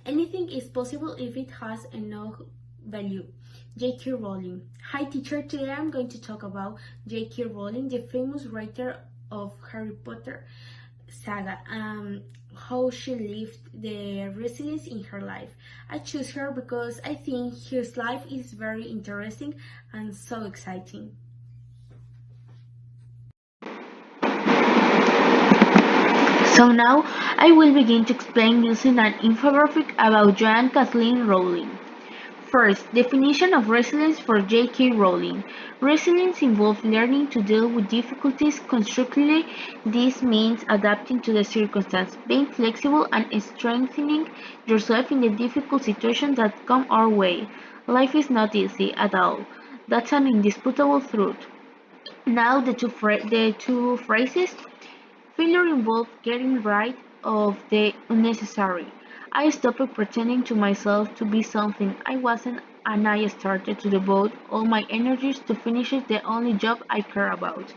Anything is possible if it has enough value. J.K. Rowling. Hi teacher, today I'm going to talk about J.K. Rowling, the famous writer of Harry Potter saga, how she lived the resilience in her life. I choose her because I think her life is very interesting and so exciting. So now I will begin to explain using an infographic about Joanne Kathleen Rowling. First, definition of resilience for J.K. Rowling. Resilience involves learning to deal with difficulties constructively. This means adapting to the circumstance, being flexible, and strengthening yourself in the difficult situations that come our way. Life is not easy at all. That's an indisputable truth. Now, the two phrases. Failure involved getting rid of the unnecessary. I stopped pretending to myself to be something I wasn't and I started to devote all my energies to finishing the only job I care about.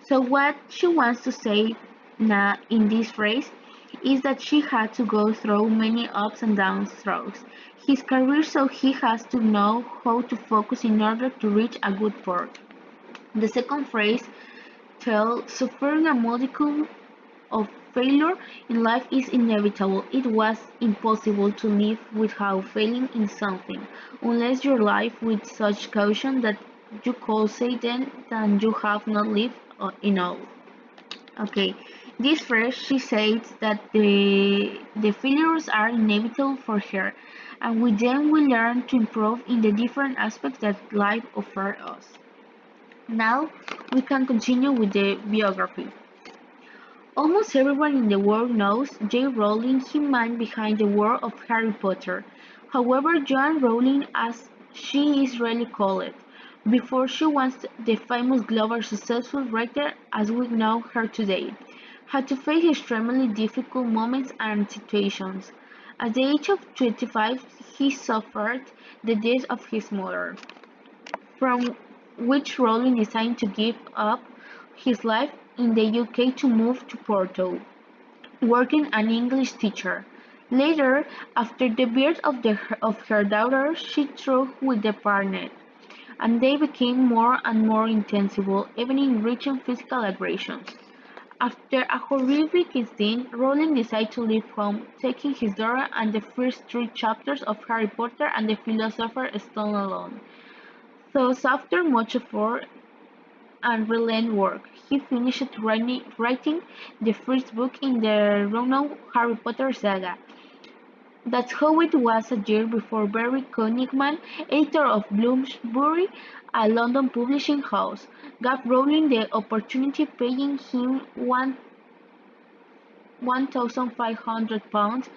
So what she wants to say in this phrase is that she had to go through many ups and downs throughout his career, so he has to know how to focus in order to reach a good port. The second phrase tells suffering a modicum of failure in life is inevitable. It was impossible to live without failing in something, unless you live with such caution that you could say then that you have not lived in all. Okay, this phrase she says that the failures are inevitable for her, and with them we learn to improve in the different aspects that life offers us. Now we can continue with the biography. Almost everyone in the world knows J. Rowling, the man behind the world of Harry Potter. However, Joanne Rowling, as she is rarely called, before she was the famous global successful writer as we know her today, had to face extremely difficult moments and situations. At the age of 25, he suffered the death of his mother, from which Rowling decided to give up his life in the UK to move to Porto, working an English teacher. Later, after the birth of her daughter, she threw with the partner, and they became more and more intensive, even in reaching physical aggressions. After a horrific incident, Rowling decided to leave home, taking his daughter and the first three chapters of Harry Potter and the Philosopher's Stone alone. Thus, after much effort and relentless work, he finished writing the first book in the renowned Harry Potter saga. That's how it was a year before Barry Cunningham, editor of Bloomsbury, a London publishing house, gave Rowling the opportunity, paying him £1,500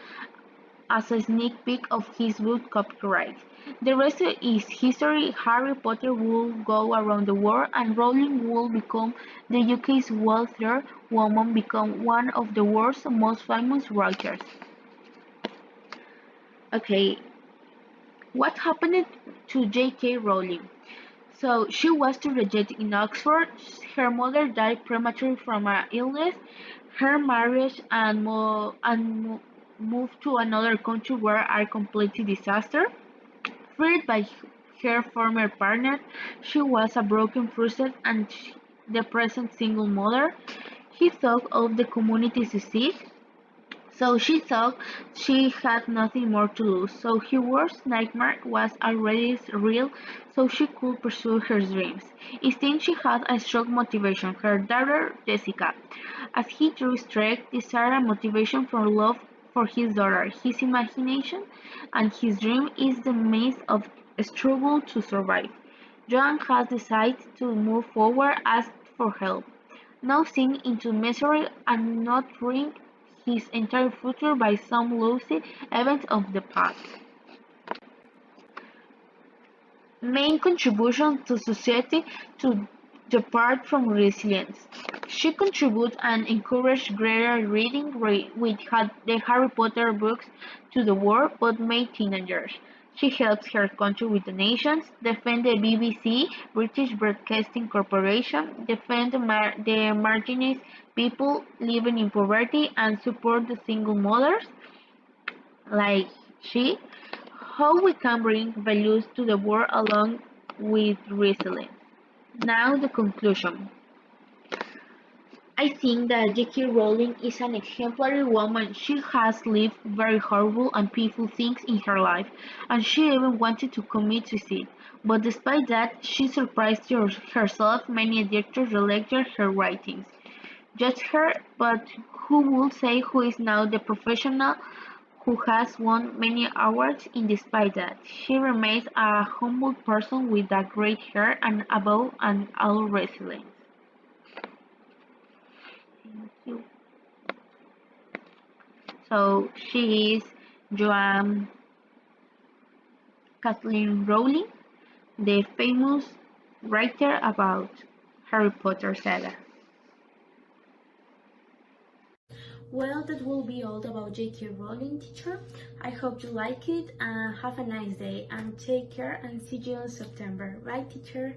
as a sneak peek of his book copyright. The rest is history. Harry Potter will go around the world, and Rowling will become the UK's wealthiest woman, become one of the world's most famous writers. Okay, what happened to J.K. Rowling? So she was to reject in Oxford. Her mother died prematurely from an illness. Her marriage and moved to another country were a complete disaster. Freed by her former partner, she was a broken, frustrated, and depressed single mother. He thought of the community suicide, so she thought she had nothing more to lose. So her worst nightmare was already real, so she could pursue her dreams. Instead, she had a strong motivation, her daughter Jessica. As he drew straight, desired and motivation for love for his daughter, his imagination and his dream is the means of struggle to survive. Joan has decided to move forward, ask for help, now sink into misery and not ruin his entire future by some lousy events of the past. Main contribution to society to depart from resilience. She contributed and encouraged greater reading with the Harry Potter books to the world, but made teenagers. She helps her country with donations, defend the BBC, British Broadcasting Corporation, defend the marginalized people living in poverty, and support the single mothers. Like She, how we can bring values to the world along with resilience. Now the conclusion. I think that J.K. Rowling is an exemplary woman. She has lived very horrible and painful things in her life, and she even wanted to commit suicide. But despite that, she surprised herself. Many editors rejected her writings, judged her, but who would say who is now the professional who has won many awards? In despite that, she remains a humble person with a great heart and above and all resilience. Thank you. So she is Joanne Kathleen Rowling, the famous writer about Harry Potter saga. Well, that will be all about J.K. Rowling, teacher. I hope you like it and have a nice day and take care and see you in September. Right, teacher?